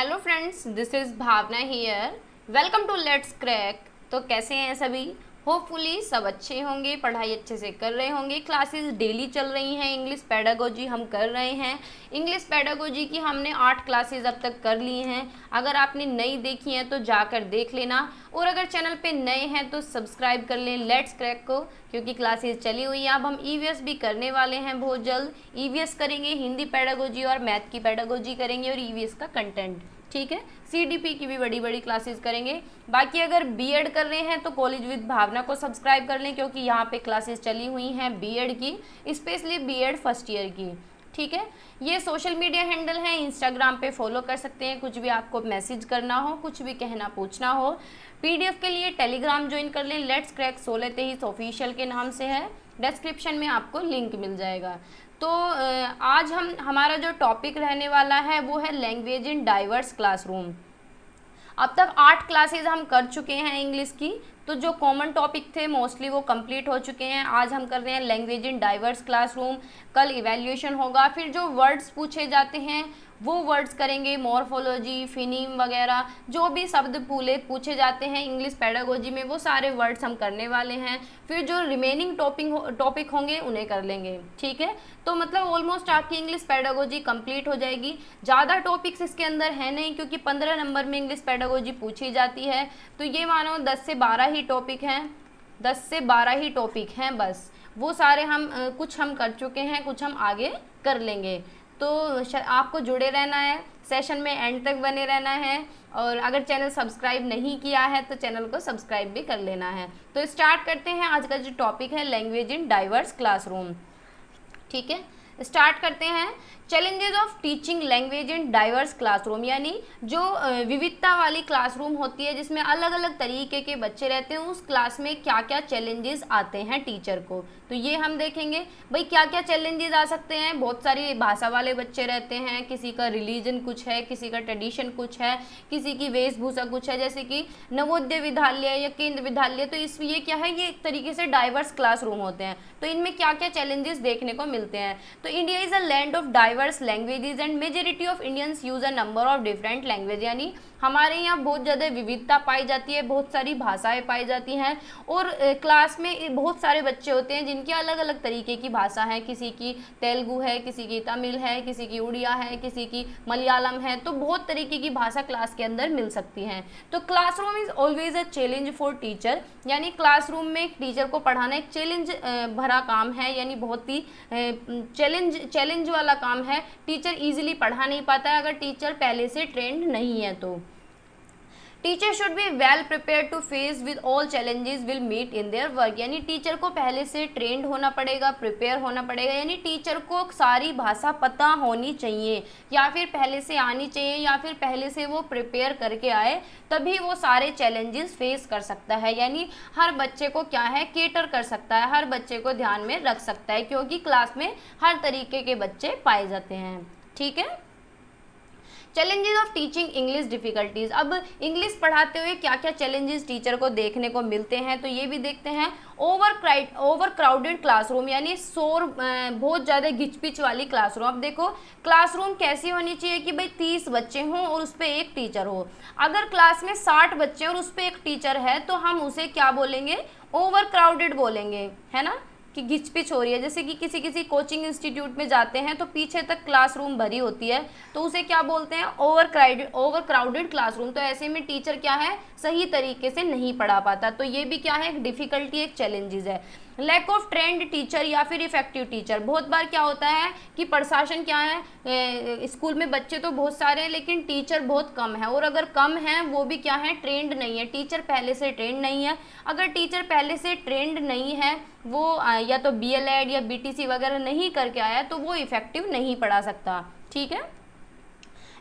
Hello friends, this is Bhavna here. Welcome to let's crack. तो कैसे हैं सभी? होपफुली सब अच्छे होंगे, पढ़ाई अच्छे से कर रहे होंगे। क्लासेस डेली चल रही हैं, इंग्लिश पेडागोजी हम कर रहे हैं। इंग्लिश पेडागोजी की हमने 8 क्लासेस अब तक कर ली हैं। अगर आपने नई देखी हैं तो जाकर देख लेना, और अगर चैनल पे नए हैं तो सब्सक्राइब कर लें लेट्स क्रैक को, क्योंकि क्लासेस चली हुई हैं। अब हम ईवीएस भी करने वाले हैं बहुत जल्द। ईवीएस करेंगे, हिंदी पेडागोजी और मैथ की पेडागोजी करेंगे, और ईवीएस का कंटेंट, ठीक है। सीडीपी की भी बड़ी बड़ी क्लासेस करेंगे। बाकी अगर बीएड कर रहे हैं तो कॉलेज विद भावना को सब्सक्राइब कर लें, क्योंकि यहाँ पे क्लासेस चली हुई हैं बीएड की, स्पेशली बीएड फर्स्ट ईयर की, ठीक है। ये सोशल मीडिया हैंडल है, इंस्टाग्राम पे फॉलो कर सकते हैं। कुछ भी आपको मैसेज करना हो, कुछ भी कहना पूछना हो। पीडीएफ के लिए टेलीग्राम ज्वाइन कर लें, लेट्स क्रैक 16 23 ऑफिशियल के नाम से है। डिस्क्रिप्शन में आपको लिंक मिल जाएगा। तो आज हमारा जो टॉपिक रहने वाला है वो है लैंग्वेज इन डाइवर्स क्लासरूम। अब तक 8 क्लासेज हम कर चुके हैं इंग्लिश की, तो जो कॉमन टॉपिक थे मोस्टली वो कंप्लीट हो चुके हैं। आज हम कर रहे हैं लैंग्वेज इन डाइवर्स क्लासरूम। कल इवैल्यूएशन होगा, फिर जो वर्ड्स पूछे जाते हैं वो वर्ड्स करेंगे, मॉर्फोलॉजी, फिनीम वगैरह, जो भी शब्द पूछे जाते हैं इंग्लिश पेडागोजी में वो सारे वर्ड्स हम करने वाले हैं। फिर जो रिमेनिंग टॉपिक होंगे उन्हें कर लेंगे, ठीक है। तो मतलब ऑलमोस्ट आपकी इंग्लिश पेडागोजी कंप्लीट हो जाएगी। ज़्यादा टॉपिक्स इसके अंदर है नहीं, क्योंकि 15 नंबर में इंग्लिश पेडागोजी पूछी जाती है। तो ये मानो 10 से 12 ही टॉपिक हैं, 10 से 12 ही टॉपिक हैं बस। वो सारे कुछ हम कर चुके हैं, कुछ हम आगे कर लेंगे। तो आपको जुड़े रहना है, सेशन में एंड तक बने रहना है। और अगर चैनल सब्सक्राइब नहीं किया है तो चैनल को सब्सक्राइब भी कर लेना है। तो स्टार्ट करते हैं। आज का जो टॉपिक है लैंग्वेज इन डाइवर्स क्लासरूम, ठीक है। स्टार्ट करते हैं। Challenges of teaching language in diverse classroom, यानी जो विविधता वाली क्लासरूम होती है जिसमें अलग अलग तरीके के बच्चे रहते हैं, उस क्लास में क्या क्या चैलेंजेस आते हैं टीचर को, तो ये हम देखेंगे। भाई क्या क्या चैलेंजेस आ सकते हैं। बहुत सारी भाषा वाले बच्चे रहते हैं, किसी का रिलीजन कुछ है, किसी का ट्रेडिशन कुछ है, किसी की वेशभूषा कुछ है, जैसे कि नवोदय विद्यालय या केंद्र विद्यालय। तो इस ये क्या है, ये एक तरीके से डाइवर्स क्लासरूम होते हैं। तो इनमें क्या क्या चैलेंजेस देखने को मिलते हैं। तो India is a land of diverse languages and majority of Indians use a number of different language, यानी हमारे यहाँ बहुत ज़्यादा विविधता पाई जाती है, बहुत सारी भाषाएं पाई जाती हैं। और क्लास में बहुत सारे बच्चे होते हैं जिनकी अलग अलग तरीके की भाषा है, किसी की तेलुगु है, किसी की तमिल है, किसी की उड़िया है, किसी की मलयालम है। तो बहुत तरीके की भाषा क्लास के अंदर मिल सकती हैं। तो classroom is always a challenge for teacher, यानी क्लासरूम में एक टीचर को पढ़ाना एक चैलेंज भरा काम है, यानी बहुत ही चैलेंज वाला काम है। टीचर इजीली पढ़ा नहीं पाता है अगर टीचर पहले से ट्रेंड नहीं है। तो teacher should be well prepare to face with all challenges will meet in their work, यानी टीचर को पहले से ट्रेंड होना पड़ेगा, प्रिपेयर होना पड़ेगा। यानी टीचर को सारी भाषा पता होनी चाहिए, या फिर पहले से आनी चाहिए, या फिर पहले से वो प्रिपेयर करके आए, तभी वो सारे चैलेंजेस फेस कर सकता है। यानी हर बच्चे को क्या है, केटर कर सकता है, हर बच्चे को ध्यान में रख सकता है, क्योंकि क्लास में हर तरीके के बच्चे पाए जाते हैं, ठीक है। Challenges of teaching English difficulties, अब इंग्लिश पढ़ाते हुए क्या क्या चैलेंजेस टीचर को देखने को मिलते हैं, तो ये भी देखते हैं। ओवर क्राउडेड क्लासरूम, यानी शोर बहुत ज़्यादा घिचपिच वाली क्लासरूम। अब देखो क्लासरूम कैसी होनी चाहिए कि भाई 30 बच्चे हों और उस पर एक टीचर हो। अगर क्लास में 60 बच्चे और उस पर एक टीचर है तो हम उसे क्या बोलेंगे, ओवर क्राउडेड बोलेंगे, है ना, कि घिचपिच हो रही है। जैसे कि किसी कोचिंग इंस्टीट्यूट में जाते हैं तो पीछे तक क्लासरूम भरी होती है, तो उसे क्या बोलते हैं, ओवर क्राउडेड क्लासरूम। तो ऐसे में टीचर क्या है, सही तरीके से नहीं पढ़ा पाता। तो ये भी क्या है, एक डिफ़िकल्टी, एक चैलेंजेस है। लैक ऑफ ट्रेंड टीचर या फिर इफेक्टिव टीचर, बहुत बार क्या होता है कि प्रशासन क्या है, स्कूल में बच्चे तो बहुत सारे हैं लेकिन टीचर बहुत कम है, और अगर कम है वो भी क्या है, ट्रेंड नहीं है, टीचर पहले से ट्रेंड नहीं है। अगर टीचर पहले से ट्रेंड नहीं है, वो या तो बीएलएड या बीटीसी वगैरह नहीं करके आया, तो वो इफेक्टिव नहीं पढ़ा सकता, ठीक है।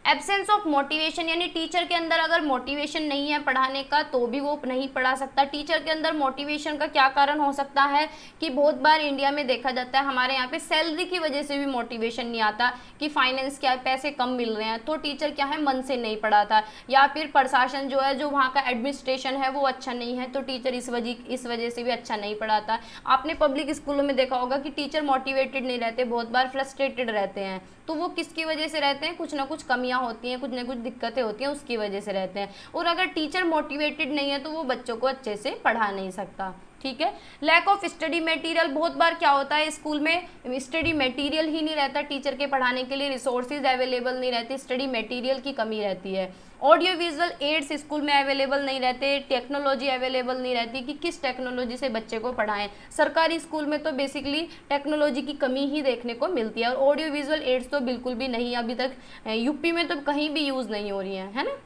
एब्सेंस ऑफ मोटिवेशन, यानी टीचर के अंदर अगर मोटिवेशन नहीं है पढ़ाने का तो भी वो नहीं पढ़ा सकता। टीचर के अंदर मोटिवेशन का क्या कारण हो सकता है कि बहुत बार इंडिया में देखा जाता है, हमारे यहाँ पे सैलरी की वजह से भी मोटिवेशन नहीं आता कि फाइनेंस क्या है, पैसे कम मिल रहे हैं, तो टीचर क्या है, मन से नहीं पढ़ाता। या फिर प्रशासन जो है, जो वहाँ का एडमिनिस्ट्रेशन है वो अच्छा नहीं है, तो टीचर इस वजह से भी अच्छा नहीं पढ़ाता। आपने पब्लिक स्कूलों में देखा होगा कि टीचर मोटिवेटेड नहीं रहते, बहुत बार फ्रस्ट्रेटेड रहते हैं। तो वो किसकी वजह से रहते हैं, कुछ ना कुछ कमियां होती हैं, कुछ ना कुछ दिक्कतें होती हैं, उसकी वजह से रहते हैं। और अगर टीचर मोटिवेटेड नहीं है तो वो बच्चों को अच्छे से पढ़ा नहीं सकता। ठीक है। लैक ऑफ स्टडी मटेरियल, बहुत बार क्या होता है स्कूल में स्टडी मटेरियल ही नहीं रहता टीचर के पढ़ाने के लिए, रिसोर्सेज अवेलेबल नहीं रहते, स्टडी मटेरियल की कमी रहती है। ऑडियो विजुअल एड्स स्कूल में अवेलेबल नहीं रहते, टेक्नोलॉजी अवेलेबल नहीं रहती कि किस टेक्नोलॉजी से बच्चे को पढ़ाएं। सरकारी स्कूल में तो बेसिकली टेक्नोलॉजी की कमी ही देखने को मिलती है, और ऑडियो विजुअल एड्स तो बिल्कुल भी नहीं, अभी तक यूपी में तो कहीं भी यूज़ नहीं हो रही है ना।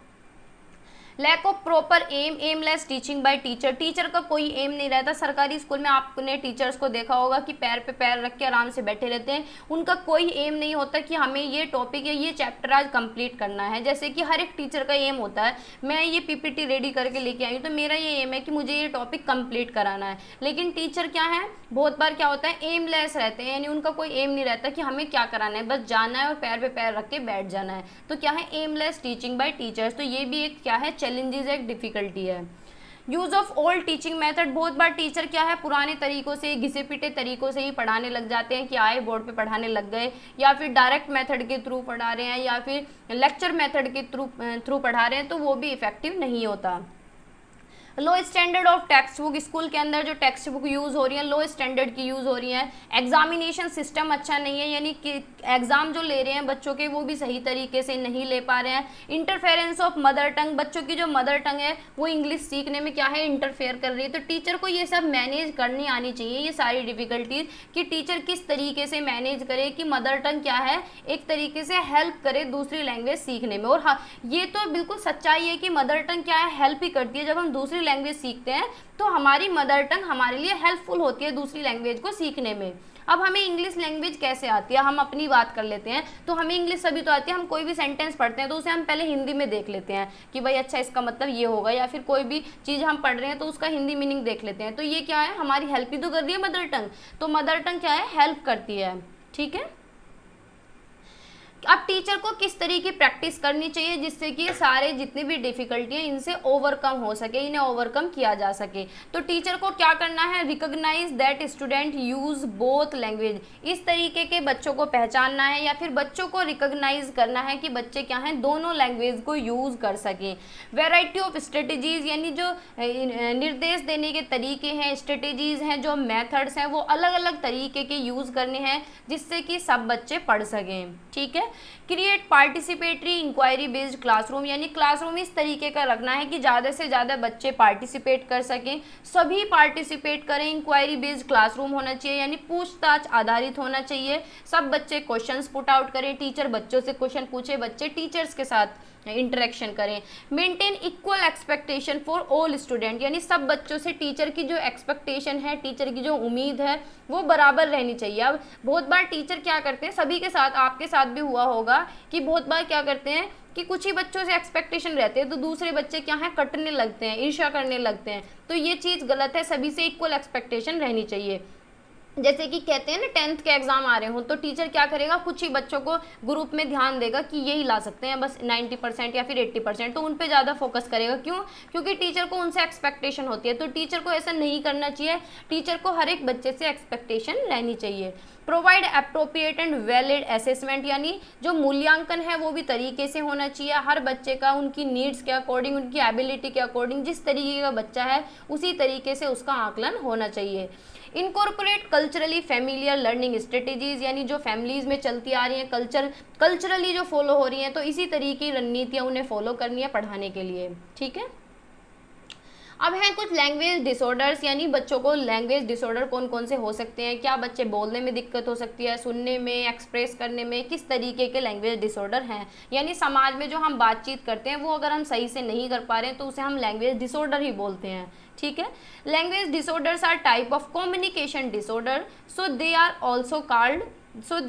Lack of proper aim, aimless teaching by teacher, teacher का कोई एम नहीं रहता। सरकारी स्कूल में आपने टीचर्स को देखा होगा कि पैर पे पैर रख के आराम से बैठे रहते हैं, उनका कोई एम नहीं होता कि हमें ये टॉपिक या ये चैप्टर आज कंप्लीट करना है। जैसे कि हर एक टीचर का एम होता है, मैं ये पीपीटी रेडी करके लेके आई हूँ तो मेरा ये एम है कि मुझे ये टॉपिक कंप्लीट कराना है। लेकिन टीचर क्या है, बहुत बार क्या होता है एमलेस रहते हैं, यानी उनका कोई एम नहीं रहता कि हमें क्या कराना है, बस जाना है और पैर पे पैर रख के बैठ जाना है। तो क्या है एमलेस टीचिंग बाय टीचर्स, तो ये भी एक क्या है चैलेंजेस, एक डिफिकल्टी है। Use of old teaching method, बहुत बार टीचर क्या है पुराने तरीकों से, घिसे पिटे तरीकों से ही पढ़ाने लग जाते हैं कि आए बोर्ड पे पढ़ाने लग गए, या फिर डायरेक्ट मेथड के थ्रू पढ़ा रहे हैं, या फिर लेक्चर मेथड के थ्रू पढ़ा रहे हैं, तो वो भी इफेक्टिव नहीं होता। Low standard of text book, school के अंदर जो टेक्स्ट बुक यूज़ हो रही है लो स्टैंडर्ड की यूज़ हो रही है। एग्जामिनेशन सिस्टम अच्छा नहीं है, यानी कि एग्ज़ाम जो ले रहे हैं बच्चों के वो भी सही तरीके से नहीं ले पा रहे हैं। इंटरफेरेंस ऑफ मदर टंग, बच्चों की जो मदर टंग है वो इंग्लिश सीखने में क्या है इंटरफेयर कर रही है। तो टीचर को ये सब मैनेज करनी आनी चाहिए, ये सारी डिफिकल्टीज कि टीचर किस तरीके से मैनेज करे कि मदर टंग क्या है एक तरीके से हेल्प करे दूसरी लैंग्वेज सीखने में। और हाँ, ये तो बिल्कुल सच्चाई है कि मदर टंग क्या है हेल्प ही करती है। जब हम दूसरी लैंग्वेज सीखते हैं तो हमारी मदर टंग हमारे लिए हेल्पफुल होती है दूसरी लैंग्वेज को सीखने में। अब हमें इंग्लिश लैंग्वेज कैसे आती है, हम अपनी बात कर लेते हैं। तो हमें इंग्लिश सभी तो आती है, हम कोई भी सेंटेंस पढ़ते हैं तो उसे हम पहले हिंदी में देख लेते हैं कि भाई अच्छा इसका मतलब ये होगा, या फिर कोई भी चीज़ हम पढ़ रहे हैं तो उसका हिंदी मीनिंग देख लेते हैं। तो ये क्या है हमारी हेल्प ही तो कर रही है मदर टंग। तो मदर टंग क्या है हेल्प करती है। ठीक है। अब टीचर को किस तरीके की प्रैक्टिस करनी चाहिए जिससे कि सारे जितनी भी डिफिकल्टी है इनसे ओवरकम हो सके, इन्हें ओवरकम किया जा सके। तो टीचर को क्या करना है, recognise that student use both language, इस तरीके के बच्चों को पहचानना है या फिर बच्चों को रिकॉग्नाइज करना है कि बच्चे क्या हैं दोनों लैंग्वेज को यूज कर सकें। वेराइटी ऑफ स्ट्रेटेजीज, यानी जो निर्देश देने के तरीके हैं, स्ट्रेटेजीज हैं, जो मेथड्स हैं वो अलग अलग तरीके के यूज करने हैं जिससे कि सब बच्चे पढ़ सकें। ठीक है। Create participatory inquiry based classroom, यानी क्लासरूम इस तरीके का रखना है कि ज़्यादा से ज़्यादा बच्चे पार्टिसिपेट कर सकें, सभी पार्टिसिपेट करें। इंक्वायरी बेस्ड क्लासरूम होना चाहिए, यानी पूछताछ आधारित होना चाहिए। सब बच्चे क्वेश्चंस पुट आउट करें, टीचर बच्चों से क्वेश्चन पूछे, बच्चे टीचर्स के साथ इंटरेक्शन करें। Maintain equal expectation for all student, यानी सब बच्चों से टीचर की जो एक्सपेक्टेशन है, टीचर की जो उम्मीद है वो बराबर रहनी चाहिए। अब बहुत बार टीचर क्या करते हैं, सभी के साथ, आपके साथ भी हुआ होगा कि बहुत बार क्या करते हैं कि कुछ ही बच्चों से एक्सपेक्टेशन रहते हैं तो दूसरे बच्चे क्या है कटने लगते हैं, ईर्ष्या करने लगते हैं। तो ये चीज़ गलत है, सभी से इक्वल एक्सपेक्टेशन रहनी चाहिए। जैसे कि कहते हैं ना 10th के एग्जाम आ रहे हो तो टीचर क्या करेगा, कुछ ही बच्चों को ग्रुप में ध्यान देगा कि यही ला सकते हैं बस 90% या फिर 80%, तो उन पे ज़्यादा फोकस करेगा। क्यों? क्योंकि टीचर को उनसे एक्सपेक्टेशन होती है। तो टीचर को ऐसा नहीं करना चाहिए, टीचर को हर एक बच्चे से एक्सपेक्टेशन रहनी चाहिए। Provide appropriate and valid assessment, यानी जो मूल्यांकन है वो भी तरीके से होना चाहिए हर बच्चे का, उनकी नीड्स के अकॉर्डिंग, उनकी एबिलिटी के अकॉर्डिंग, जिस तरीके का बच्चा है उसी तरीके से उसका आकलन होना चाहिए। Incorporate culturally familiar learning strategies, यानी जो फैमिलीज में चलती आ रही हैं कल्चरली जो फॉलो हो रही हैं, तो इसी तरीके की रणनीतियाँ उन्हें फॉलो करनी है पढ़ाने के लिए। ठीक है। अब हैं कुछ लैंग्वेज डिसऑर्डर्स, यानी बच्चों को लैंग्वेज डिसऑर्डर कौन कौन से हो सकते हैं, क्या बच्चे बोलने में दिक्कत हो सकती है, सुनने में, एक्सप्रेस करने में, किस तरीके के लैंग्वेज डिसऑर्डर हैं। यानी समाज में जो हम बातचीत करते हैं वो अगर हम सही से नहीं कर पा रहे हैं तो उसे हम लैंग्वेज डिसऑर्डर ही बोलते हैं। ठीक है। Language disorders are type of communication disorder, so they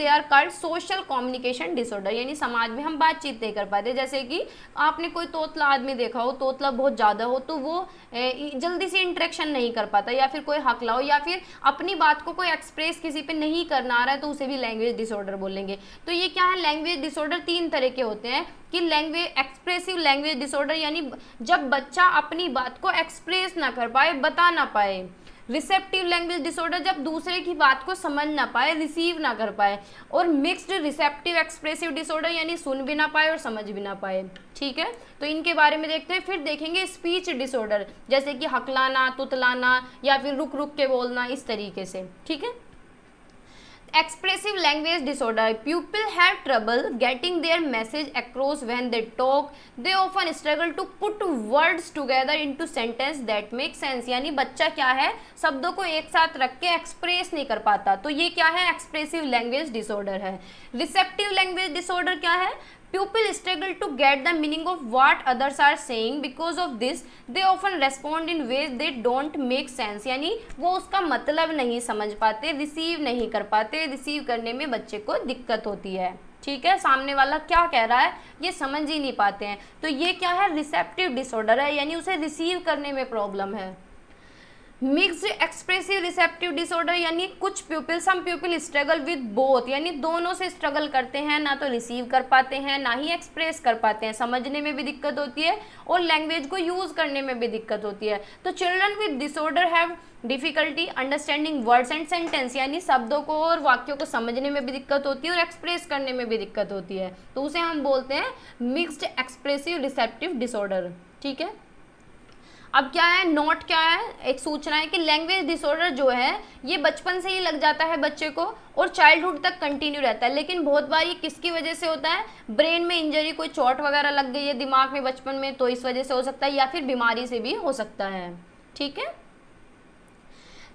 are called social communication disorder, यानी समाज में हम बातचीत नहीं कर पाते। जैसे कि आपने कोई तोतला आदमी देखा हो, तोतला बहुत ज़्यादा हो तो वो जल्दी से इंटरेक्शन नहीं कर पाता, या फिर कोई हकला हो, या फिर अपनी बात को कोई एक्सप्रेस किसी पे नहीं करना आ रहा है तो उसे भी लैंग्वेज डिसऑर्डर बोलेंगे। तो ये क्या है, लैंग्वेज डिसऑर्डर 3 तरह के होते हैं कि एक्सप्रेसिव लैंग्वेज डिसऑर्डर, यानी जब बच्चा अपनी बात को एक्सप्रेस ना कर पाए, बता ना पाए, रिसेप्टिव लैंग्वेज डिसऑर्डर जब दूसरे की बात को समझ ना पाए, रिसीव ना कर पाए। और मिक्स्ड रिसेप्टिव एक्सप्रेसिव डिसऑर्डर यानी सुन भी ना पाए और समझ भी ना पाए। ठीक है, तो इनके बारे में देखते हैं। फिर देखेंगे स्पीच डिसऑर्डर, जैसे कि हकलाना, तुतलाना या फिर रुक रुक के बोलना, इस तरीके से। ठीक है, expressive language disorder, people have trouble getting their message across when they talk, they often struggle to put words together into sentence that make sense। यानी बच्चा क्या है, शब्दों को एक साथ रख के एक्सप्रेस नहीं कर पाता, तो ये क्या है, एक्सप्रेसिव लैंग्वेज डिसऑर्डर है। रिसेप्टिव लैंग्वेज डिसऑर्डर क्या है, People struggle to get the meaning of what others are saying. Because of this, they often respond in ways they don't make sense। यानी वो उसका मतलब नहीं समझ पाते, रिसीव नहीं कर पाते, रिसीव करने में बच्चे को दिक्कत होती है। ठीक है, सामने वाला क्या कह रहा है ये समझ ही नहीं पाते हैं, तो ये क्या है, रिसेप्टिव डिसऑर्डर है, यानी उसे रिसीव करने में प्रॉब्लम है। मिक्स्ड एक्सप्रेसिव रिसेप्टिव डिसऑर्डर यानी कुछ people, some people struggle with both, यानी दोनों से स्ट्रगल करते हैं, ना तो रिसीव कर पाते हैं ना ही एक्सप्रेस कर पाते हैं, समझने में भी दिक्कत होती है और लैंग्वेज को यूज करने में भी दिक्कत होती है। तो children with disorder have difficulty understanding words and sentence, यानी शब्दों को और वाक्यों को समझने में भी दिक्कत होती है और एक्सप्रेस करने में भी दिक्कत होती है, तो उसे हम बोलते हैं मिक्स्ड एक्सप्रेसिव रिसेप्टिव डिसऑर्डर। ठीक है, अब क्या है, नोट क्या है, एक सूचना है कि लैंग्वेज डिसऑर्डर जो है ये बचपन से ही लग जाता है बच्चे को और चाइल्डहुड तक कंटिन्यू रहता है, लेकिन बहुत बार ये किसकी वजह से होता है, ब्रेन में इंजरी, कोई चोट वगैरह लग गई है दिमाग में बचपन में, तो इस वजह से हो सकता है, या फिर बीमारी से भी हो सकता है। ठीक है,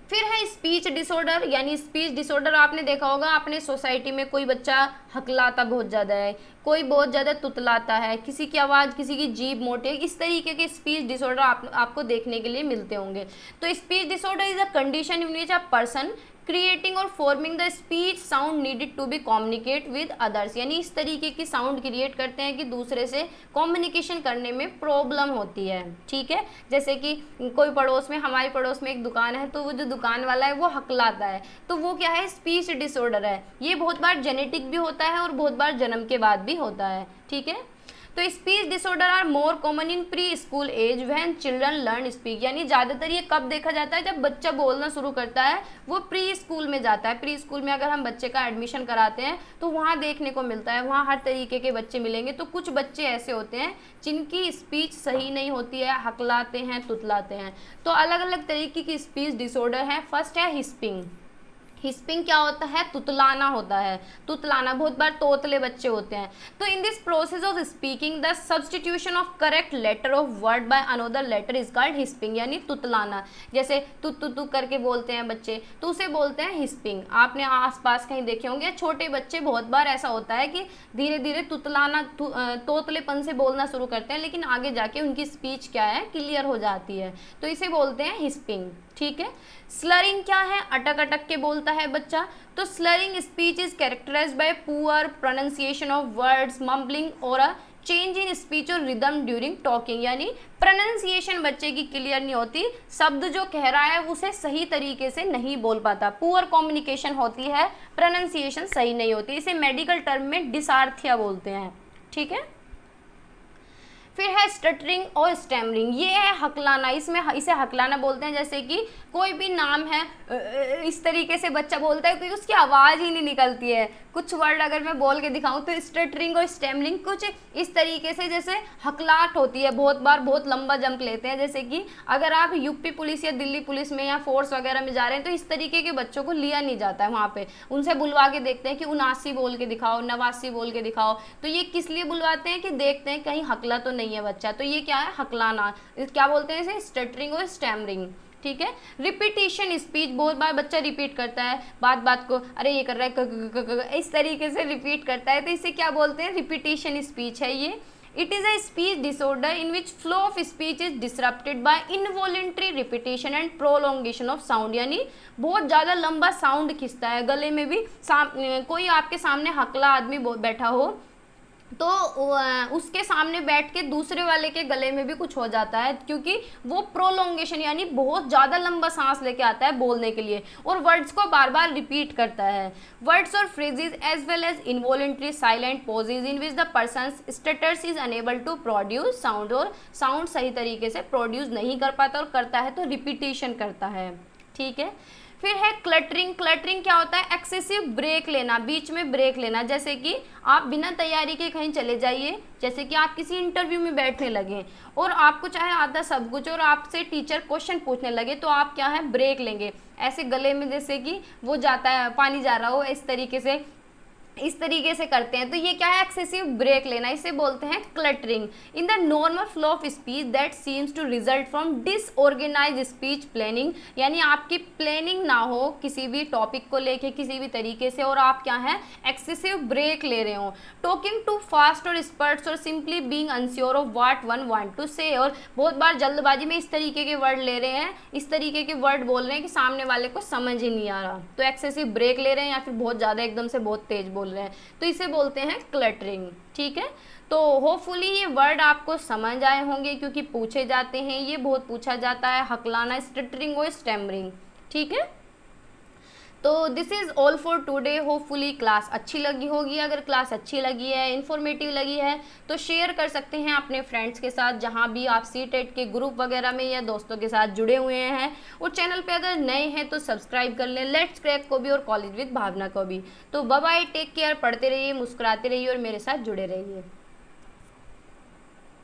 फिर है स्पीच डिसऑर्डर, यानी स्पीच डिसऑर्डर आपने देखा होगा अपने सोसाइटी में, कोई बच्चा हकलाता बहुत ज़्यादा है, कोई बहुत ज़्यादा तुतलाता है, किसी की आवाज़, किसी की जीभ मोटे, इस तरीके के स्पीच डिसऑर्डर आपको देखने के लिए मिलते होंगे। तो speech disorder is a condition in which a person creating or forming the speech sound needed to be communicate with others, यानी इस तरीके की साउंड क्रिएट करते हैं कि दूसरे से कम्युनिकेशन करने में प्रॉब्लम होती है। ठीक है, जैसे कि कोई पड़ोस में, हमारे पड़ोस में एक दुकान है, तो वो जो दुकान वाला है वो हकलाता है, तो वो क्या है, स्पीच डिसऑर्डर है। ये बहुत बार जेनेटिक भी होता है और बहुत बार जन्म के बाद भी होता है। ठीक है, तो speech disorder are more common in preschool age when children learn speak, यानी ज़्यादातर ये कब देखा जाता है, जब बच्चा बोलना शुरू करता है, वो प्री स्कूल में जाता है। प्री स्कूल में अगर हम बच्चे का एडमिशन कराते हैं तो वहाँ देखने को मिलता है, वहाँ हर तरीके के बच्चे मिलेंगे। तो कुछ बच्चे ऐसे होते हैं जिनकी स्पीच सही नहीं होती है, हकलाते हैं, तुतलाते हैं। तो अलग अलग तरीके की स्पीच डिसऑर्डर है। फर्स्ट है हिस्पिंग। हिस्पिंग क्या होता है, तुतलाना होता है, तुतलाना, बहुत बार तोतले बच्चे होते हैं। तो in this process of speaking the substitution of correct letter of word by another letter is called lisping, यानी तुतलाना। जैसे तू करके बोलते हैं बच्चे, तो उसे बोलते हैं हिस्पिंग। आपने आसपास कहीं देखे होंगे, छोटे बच्चे बहुत बार ऐसा होता है कि धीरे धीरे तुतलाना, तोतलेपन से बोलना शुरू करते हैं, लेकिन आगे जाके उनकी स्पीच क्या है, क्लियर हो जाती है, तो इसे बोलते हैं हिस्पिंग। ठीक है, स्लरिंग क्या है, अटक अटक के बोलता है बच्चा। तो slurring speech is characterized by poor pronunciation of words, mumbling और अ चेंज इन स्पीच और रिदम ड्यूरिंग टॉकिंग, यानी प्रोनाउंसिएशन बच्चे की क्लियर नहीं होती, शब्द जो कह रहा है उसे सही तरीके से नहीं बोल पाता, पुअर कम्युनिकेशन होती है, प्रोनाउंसिएशन सही नहीं होती, इसे मेडिकल टर्म में डिसार्थिया बोलते हैं। ठीक है, फिर है स्टटरिंग और स्टैमरिंग, ये है हकलाना, इसमें इसे हकलाना बोलते हैं। जैसे कि कोई भी नाम है, इस तरीके से बच्चा बोलता है क्योंकि उसकी आवाज़ ही नहीं निकलती है। कुछ वर्ड अगर मैं बोल के दिखाऊं तो स्टटरिंग और स्टैमरिंग कुछ इस तरीके से, जैसे हकलाहट होती है, बहुत बार बहुत लंबा जंप लेते हैं। जैसे कि अगर आप यूपी पुलिस या दिल्ली पुलिस में या फोर्स वगैरह में जा रहे हैं तो इस तरीके के बच्चों को लिया नहीं जाता है वहाँ पे, उनसे बुलवा के देखते हैं कि 79 बोल के दिखाओ, 89 बोल के दिखाओ। तो ये किस लिए बुलवाते हैं कि देखते हैं कहीं हकला तो नहीं है बच्चा, तो ये क्या है, हकलाना। क्या बोलते हैं इसे, स्टटरिंग और स्टैमरिंग। ठीक है, रिपीटिशन स्पीच, बहुत बार बच्चा रिपीट करता है बात को, अरे ये कर रहा है इस तरीके से रिपीट करता है, तो इसे क्या बोलते हैं, रिपीटिशन स्पीच है ये। It is a speech disorder in which flow of speech is disrupted by involuntary repetition and prolongation of sound, यानी बहुत ज़्यादा लंबा साउंड खिंचता है गले में भी। कोई आपके सामने हकला आदमी बैठा हो तो उसके सामने बैठ के दूसरे वाले के गले में भी कुछ हो जाता है, क्योंकि वो प्रोलोंगेशन यानी बहुत ज़्यादा लंबा सांस लेके आता है बोलने के लिए और वर्ड्स को बार बार रिपीट करता है। Words or phrases as well as involuntary silent pauses in which the person stutters is unable to produce sound, और साउंड सही तरीके से प्रोड्यूस नहीं कर पाता और करता है तो रिपीटेशन करता है। ठीक है। फिर है क्लटरिंग। क्लटरिंग क्या होता है? एक्सेसिव ब्रेक लेना, बीच में ब्रेक लेना। जैसे कि आप बिना तैयारी के कहीं चले जाइए, जैसे कि आप किसी इंटरव्यू में बैठने लगे और आपको चाहे आता सब कुछ और आपसे टीचर क्वेश्चन पूछने लगे, तो आप क्या है, ब्रेक लेंगे ऐसे गले में, जैसे कि वो जाता है, पानी जा रहा हो, इस तरीके से करते हैं। तो ये क्या है? एक्सेसिव ब्रेक लेना, इसे बोलते हैं cluttering. In the normal flow of speech that seems to result from disorganize speech planning, यानी आपकी प्लानिंग ना हो किसी भी टॉपिक को लेके किसी भी तरीके से, और आप क्या है, एक्सेसिव ब्रेक ले रहे हो। टॉकिंग टू फास्ट और स्पर्ट्स और simply being unsure of what one want to say, और बहुत बार जल्दबाजी में इस तरीके के वर्ड ले रहे हैं, इस तरीके के वर्ड बोल रहे हैं कि सामने वाले को समझ ही नहीं आ रहा, तो एक्सेसिव ब्रेक ले रहे हैं, या फिर बहुत ज़्यादा एकदम से बहुत तेज बोल रहे हैं, तो इसे बोलते हैं क्लटरिंग। ठीक है, तो होपफुली ये वर्ड आपको समझ आए होंगे, क्योंकि पूछे जाते हैं, ये बहुत पूछा जाता है, हकलाना, स्टटरिंग और स्टैमरिंग। ठीक है, तो this is all for today. Hopefully class अच्छी लगी होगी। अगर क्लास अच्छी लगी है, इन्फॉर्मेटिव लगी है, तो शेयर कर सकते हैं अपने फ्रेंड्स के साथ, जहां भी आप सीटेट के ग्रुप वगैरह में या दोस्तों के साथ जुड़े हुए हैं। और चैनल पे अगर नए हैं तो सब्सक्राइब कर लें, लेट्स क्रैक को भी और कॉलेज विद भावना को भी। तो बाय बाय, टेक केयर, पढ़ते रहिए, मुस्कुराते रहिए और मेरे साथ जुड़े रहिए।